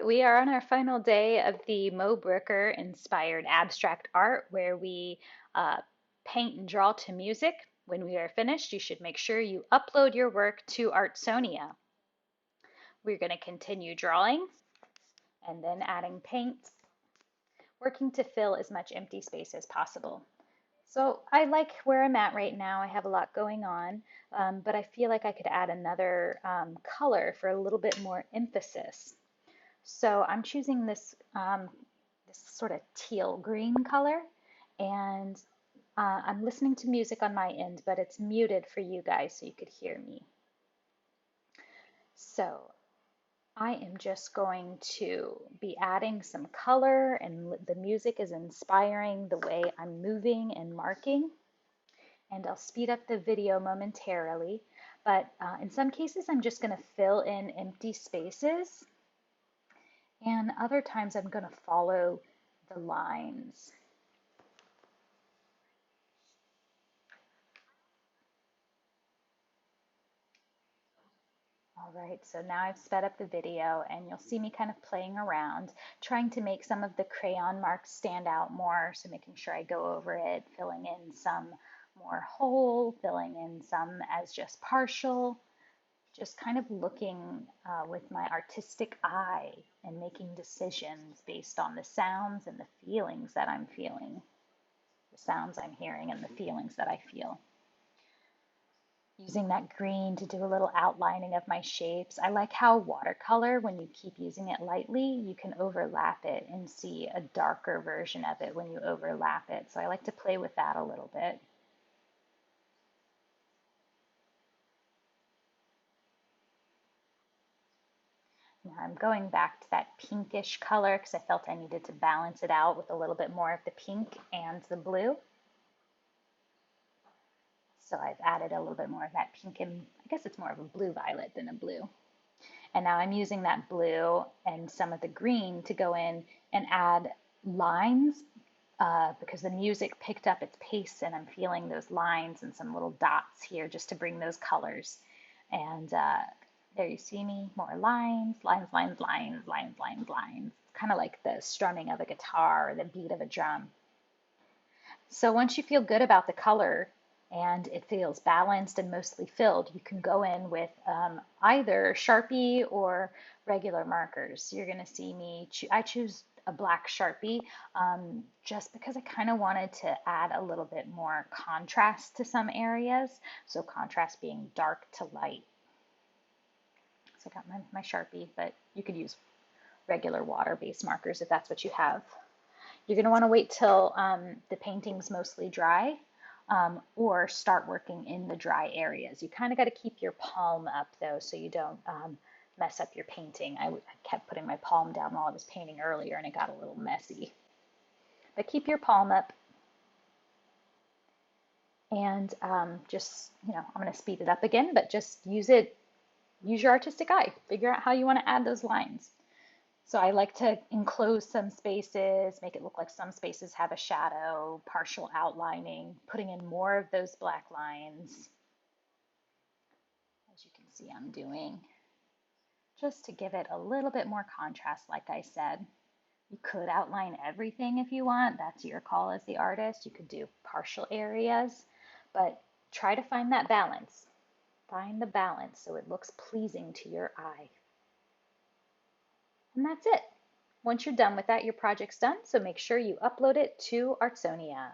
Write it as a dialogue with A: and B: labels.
A: We are on our final day of the Moe Brooker inspired abstract art where we uh, paint and draw to music. When we are finished, you should make sure you upload your work to Artsonia. We're going to continue drawing and then adding paints, working to fill as much empty space as possible. So I like where I'm at right now. I have a lot going on, but I feel like I could add another color for a little bit more emphasis. So I'm choosing this sort of teal green color, and I'm listening to music on my end, but it's muted for you guys so you could hear me. So I am just going to be adding some color, and the music is inspiring the way I'm moving and marking. And I'll speed up the video momentarily, but in some cases I'm just going to fill in empty spaces, and other times I'm going to follow the lines. All right, so now I've sped up the video and you'll see me kind of playing around, trying to make some of the crayon marks stand out more. So making sure I go over it, filling in some more whole, filling in some as just partial, just kind of looking with my artistic eye and making decisions based on the sounds and the feelings that I'm feeling, the sounds I'm hearing and the feelings that I feel. Using that green to do a little outlining of my shapes. I like how watercolor, when you keep using it lightly, you can overlap it and see a darker version of it when you overlap it. So I like to play with that a little bit. Now I'm going back to that pinkish color because I felt I needed to balance it out with a little bit more of the pink and the blue. So I've added a little bit more of that pink, and I guess it's more of a blue violet than a blue. And now I'm using that blue and some of the green to go in and add lines because the music picked up its pace and I'm feeling those lines and some little dots here just to bring those colors. And there you see me, more lines, lines, lines, lines, lines, lines, lines. Kind of like the strumming of a guitar or the beat of a drum. So once you feel good about the color and it feels balanced and mostly filled, you can go in with either Sharpie or regular markers. You're going to see me, I choose a black Sharpie just because I kind of wanted to add a little bit more contrast to some areas. So contrast being dark to light. So I got my Sharpie, but you could use regular water-based markers if that's what you have. You're going to want to wait till the painting's mostly dry or start working in the dry areas. You kind of got to keep your palm up though so you don't mess up your painting. I kept putting my palm down while I was painting earlier and it got a little messy. But keep your palm up and just, I'm going to speed it up again, but just use your artistic eye. Figure out how you want to add those lines. So I like to enclose some spaces, make it look like some spaces have a shadow, partial outlining, putting in more of those black lines, as you can see I'm doing, just to give it a little bit more contrast, like I said. You could outline everything if you want. That's your call as the artist. You could do partial areas, but try to find that balance. Find the balance so it looks pleasing to your eye. And that's it. Once you're done with that, your project's done, so make sure you upload it to Artsonia.